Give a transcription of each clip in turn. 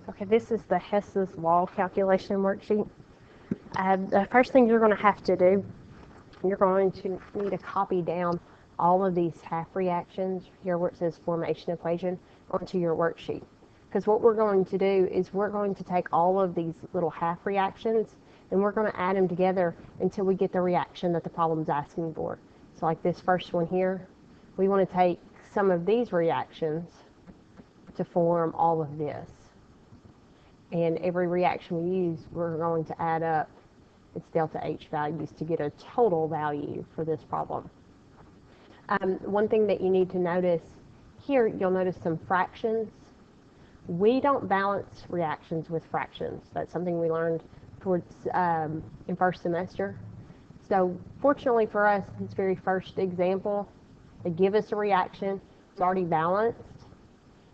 Okay, this is the Hess Law Calculation worksheet. The first thing you're going to have to do, you're going to need to copy down all of these half reactions here where it says formation equation onto your worksheet. Because what we're going to do is we're going to take all of these little half reactions and we're going to add them together until we get the reaction that the problem's asking for. So like this first one here, we want to take some of these reactions to form all of this. And every reaction we use, we're going to add up its delta H values to get a total value for this problem. One thing that you need to notice here, you'll notice some fractions. We don't balance reactions with fractions. That's something we learned towards in first semester. So fortunately for us, this very first example, they give us a reaction. It's already balanced.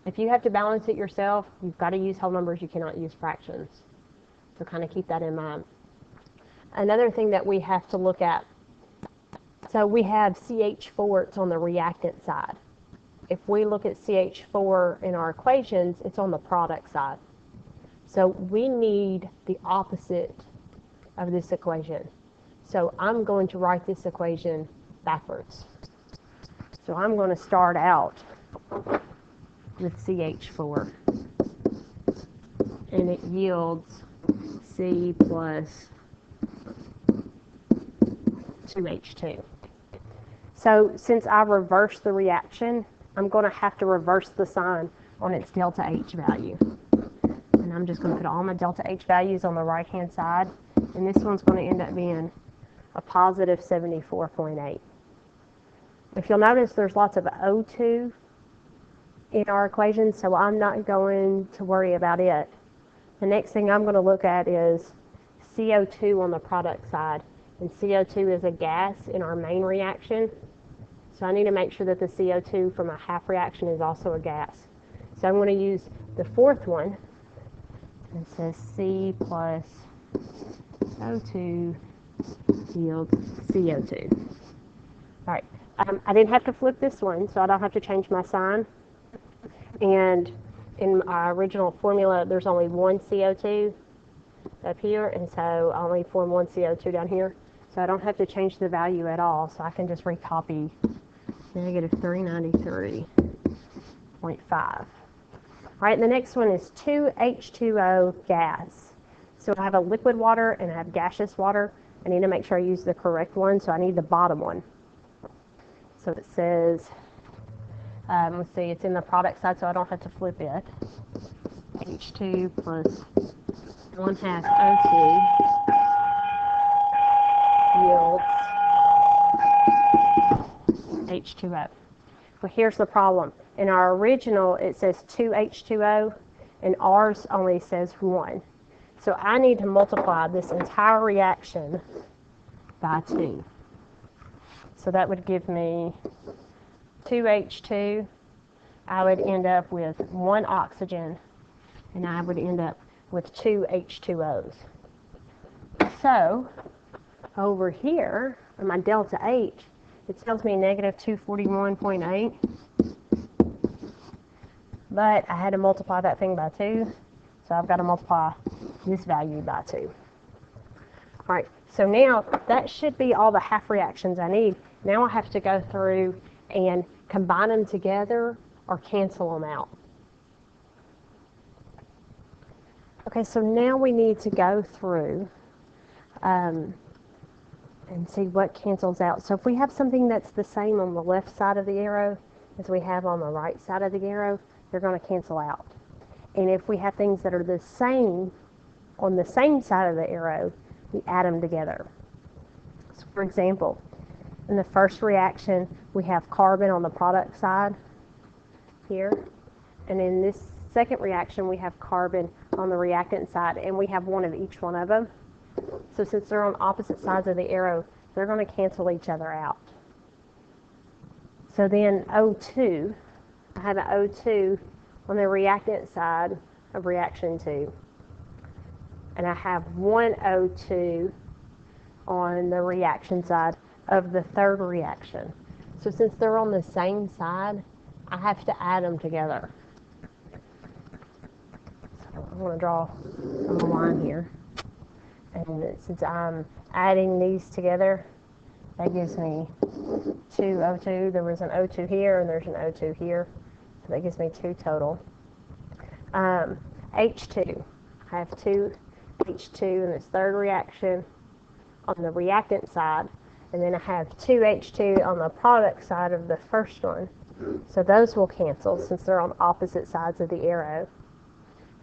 If you have to balance it yourself, you've got to use whole numbers. You cannot use fractions. So kind of keep that in mind. Another thing that we have to look at, so we have CH4, it's on the reactant side. If we look at CH4 in our equations, it's on the product side. So we need the opposite of this equation. So I'm going to write this equation backwards. So I'm going to start out with CH4, and it yields C plus 2H2. So since I reversed the reaction, I'm going to have to reverse the sign on its delta H value. And I'm just going to put all my delta H values on the right-hand side, and this one's going to end up being a positive 74.8. If you'll notice, there's lots of O2 in our equation, so I'm not going to worry about it. The next thing I'm going to look at is CO2 on the product side, and CO2 is a gas in our main reaction, so I need to make sure that the CO2 from a half reaction is also a gas. So I'm going to use the fourth one, and it says C plus O2 yields CO2. All right, I didn't have to flip this one, so I don't have to change my sign. And in our original formula, there's only one CO2 up here, and so I only form one CO2 down here. So I don't have to change the value at all, so I can just recopy negative 393.5. All right, the next one is 2H2O gas. So I have a liquid water and I have gaseous water. I need to make sure I use the correct one, so I need the bottom one. So it says, let's see, it's in the product side, so I don't have to flip it. H2 plus 1/2 O2 yields H2O. Well, here's the problem. In our original, it says 2H2O, and ours only says 1. So I need to multiply this entire reaction by 2. So that would give me 2H2. I would end up with 1 oxygen, and I would end up with 2 H2Os. So over here, on my delta H, it tells me negative 241.8. But I had to multiply that thing by 2, so I've got to multiply this value by 2. All right, so now that should be all the half reactions I need. Now I have to go through and combine them together or cancel them out. Okay, so now we need to go through and see what cancels out. So if we have something that's the same on the left side of the arrow as we have on the right side of the arrow, they're going to cancel out. And if we have things that are the same on the same side of the arrow, we add them together. So for example, in the first reaction, we have carbon on the product side here. And in this second reaction, we have carbon on the reactant side, and we have one of each one of them. So since they're on opposite sides of the arrow, they're going to cancel each other out. So then O2, I have an O2 on the reactant side of reaction 2. And I have one O2 on the reaction side of the third reaction. So since they're on the same side, I have to add them together. So I'm going to draw a line here. And since I'm adding these together, that gives me 2O2. There was an O2 here, and there's an O2 here. So that gives me 2 total. H2. I have 2 H2 in this third reaction on the reactant side, and then I have 2 H2 on the product side of the first one. So those will cancel since they're on opposite sides of the arrow.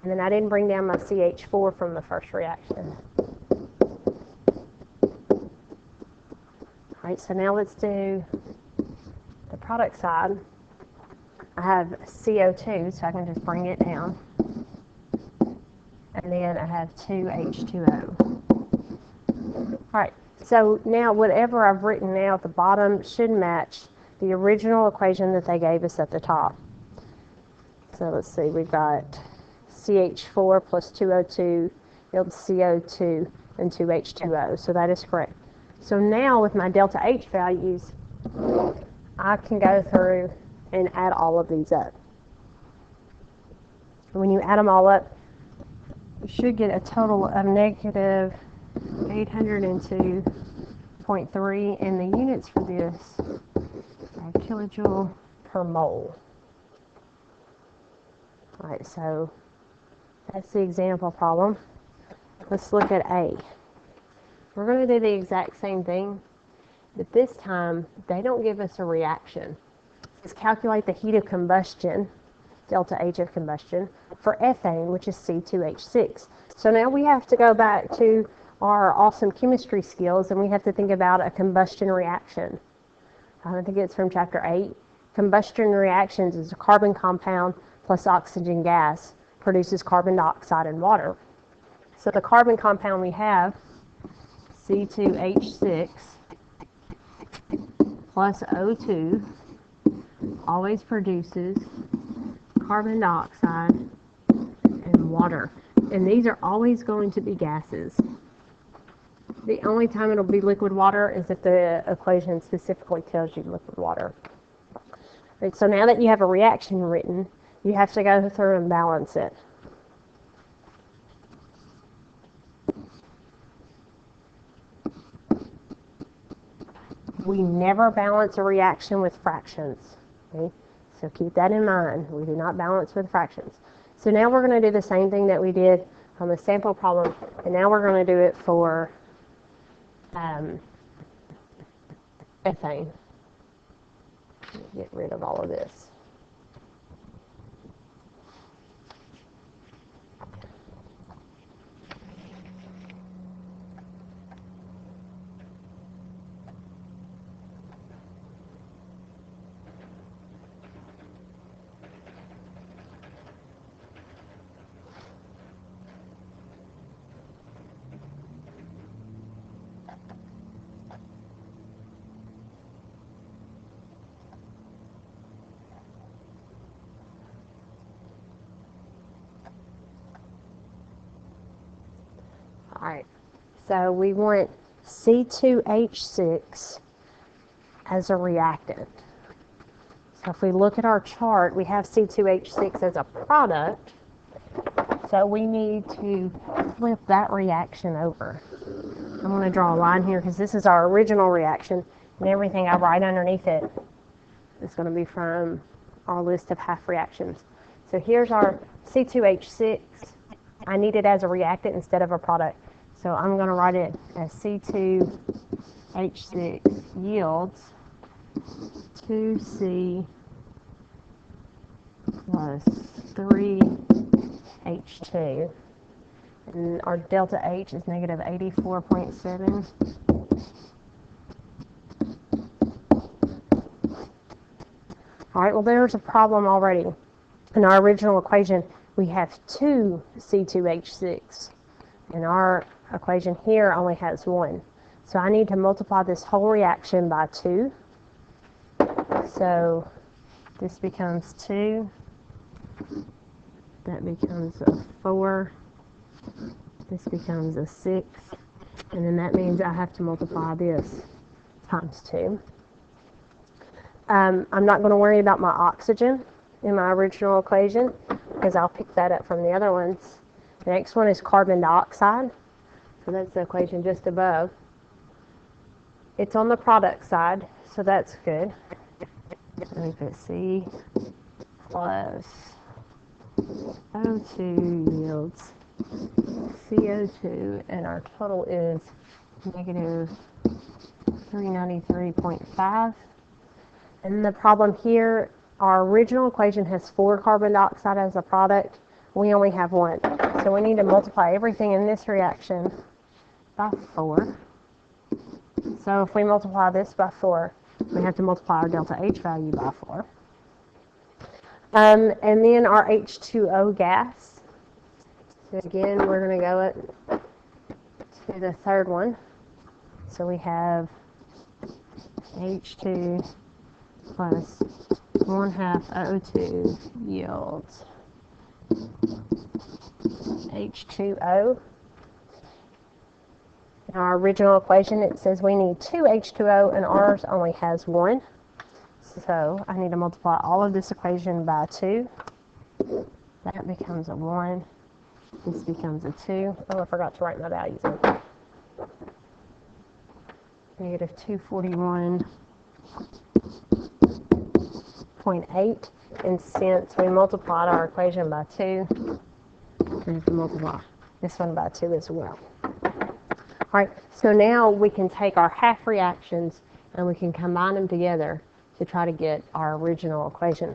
And then I didn't bring down my CH4 from the first reaction. All right, so now let's do the product side. I have CO2, so I can just bring it down. And then I have 2 H2O. All right, so now whatever I've written now at the bottom should match the original equation that they gave us at the top. So let's see, we've got CH4 plus 2O2 yields CO2 and 2 H2O, so that is correct. So now with my delta H values, I can go through and add all of these up. When you add them all up, you should get a total of negative 802.3, and the units for this are kilojoule per mole. All right, so that's the example problem. Let's look at A. We're going to do the exact same thing, but this time they don't give us a reaction. It's calculate the heat of combustion, delta H of combustion, for ethane, which is C2H6. So now we have to go back to our awesome chemistry skills, and we have to think about a combustion reaction. I think it's from chapter 8. Combustion reactions is a carbon compound plus oxygen gas produces carbon dioxide and water. So the carbon compound we have, C2H6 plus O2, always produces carbon dioxide and water. And these are always going to be gases. The only time it'll be liquid water is if the equation specifically tells you liquid water. Right, so now that you have a reaction written, you have to go through and balance it. We never balance a reaction with fractions. Okay? So keep that in mind. We do not balance with fractions. So now we're going to do the same thing that we did on the sample problem, and now we're going to do it for ethane. Get rid of all of this. All right, so we want C2H6 as a reactant. So if we look at our chart, we have C2H6 as a product, so we need to flip that reaction over. I'm going to draw a line here because this is our original reaction, and everything I write underneath it is going to be from our list of half reactions. So here's our C2H6. I need it as a reactant instead of a product. So I'm going to write it as C2H6 yields 2C plus 3H2. And our delta H is negative 84.7. All right, well, there's a problem already. In our original equation, we have 2 C2H6. And our equation here only has 1. So I need to multiply this whole reaction by 2. So this becomes 2. That becomes a 4. This becomes a 6. And then that means I have to multiply this times 2. I'm not going to worry about my oxygen in my original equation because I'll pick that up from the other ones. The next one is carbon dioxide. So that's the equation just above. It's on the product side, so that's good. Let me put C plus O2 yields CO2, and our total is negative 393.5. And the problem here, our original equation has 4 carbon dioxide as a product. We only have 1. So we need to multiply everything in this reaction by 4. So if we multiply this by 4, we have to multiply our delta H value by 4. And then our H2O gas. So again, we're going to go to the third one. So we have H2 plus 1/2 O2 yields H2O. In our original equation, it says we need 2 H2O, and ours only has 1. So I need to multiply all of this equation by 2. That becomes a 1. This becomes a 2. Oh, I forgot to write my values in. Negative 241.8. And since we multiplied our equation by 2, we have to multiply this one by 2 as well. All right, so now we can take our half reactions and we can combine them together to try to get our original equation.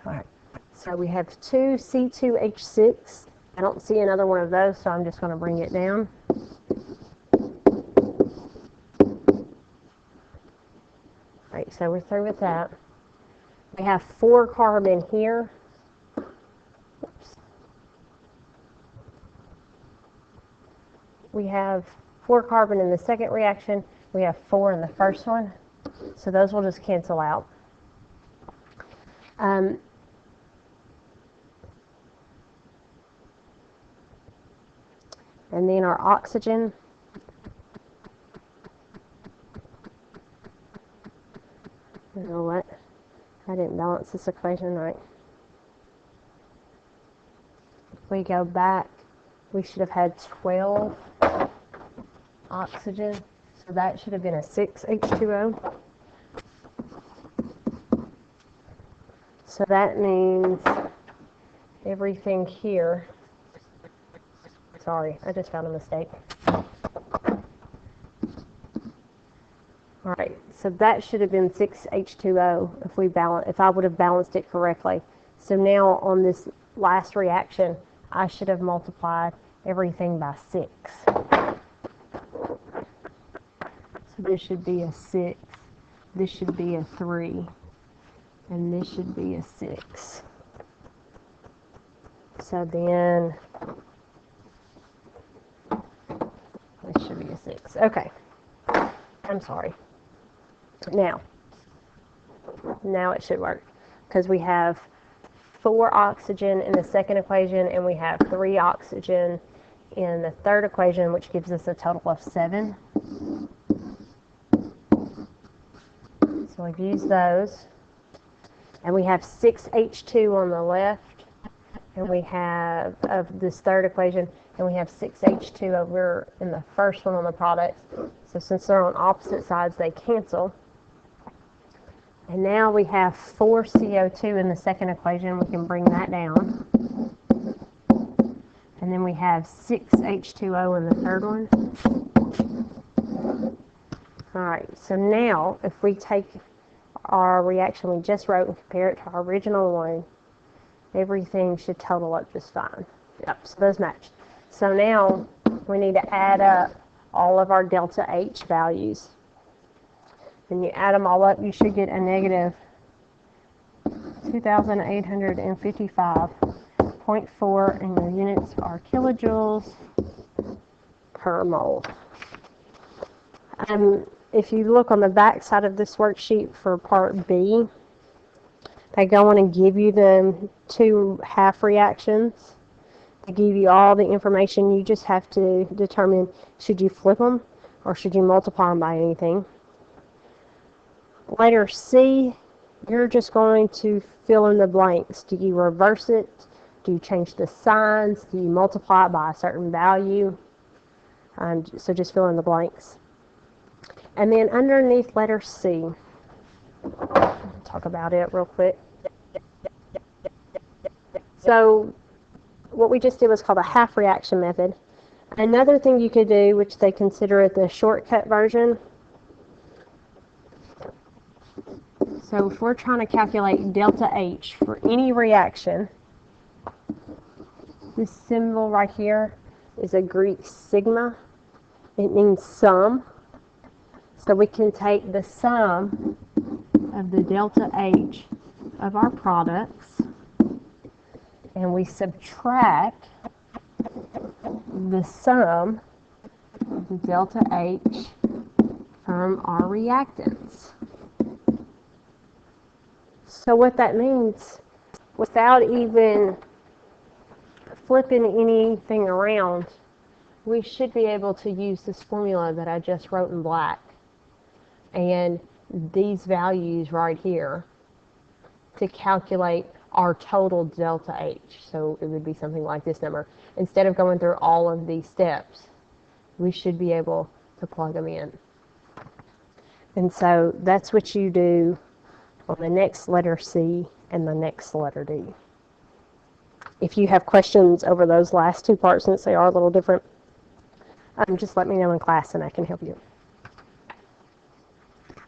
All right, so we have 2 C2H6. I don't see another one of those, so I'm just going to bring it down. All right, so we're through with that. We have 4 carbon here. Oops. We have 4 carbon in the second reaction. We have 4 in the first one. So those will just cancel out. And then our oxygen. You know what? I didn't balance this equation right. If we go back, we should have had 12 oxygen. So that should have been a 6 H2O. So that means everything here. Sorry, I just found a mistake. All right, so that should have been 6 H2O if I would have balanced it correctly. So now on this last reaction, I should have multiplied everything by 6. So this should be a 6, this should be a 3, and this should be a 6. So then this should be a 6. Okay, I'm sorry. Now it should work because we have 4 oxygen in the second equation and we have 3 oxygen in the third equation, which gives us a total of 7. So we've used those. And we have 6 H2 on the left, and we have, of this third equation, and we have 6 H2 over in the first one on the products. So since they're on opposite sides, they cancel. And now we have 4 CO2 in the second equation. We can bring that down. And then we have 6 H2O in the third one. All right, so now if we take our reaction we just wrote and compare it to our original one, everything should total up just fine. Yep, so those match. So now we need to add up all of our delta H values. When you add them all up, you should get a negative 2,855.4, and your units are kilojoules per mole. If you look on the back side of this worksheet for part B, they go on and give you the 2 half reactions. They give you all the information. You just have to determine, should you flip them or should you multiply them by anything. Letter C you're just going to fill in the blanks. Do you reverse it? Do you change the signs? Do you multiply it by a certain value? So just fill in the blanks. And then underneath letter C, talk about it real quick. So what we just did was called a half reaction method. Another thing you could do, which they consider it the shortcut version. So if we're trying to calculate delta H for any reaction, this symbol right here is a Greek sigma. It means sum. So we can take the sum of the delta H of our products and we subtract the sum of the delta H from our reactants. So what that means, without even flipping anything around, we should be able to use this formula that I just wrote in black and these values right here to calculate our total delta H. So it would be something like this number. Instead of going through all of these steps, we should be able to plug them in. And so that's what you do on the next letter C and the next letter D. If you have questions over those last two parts, since they are a little different, just let me know in class and I can help you.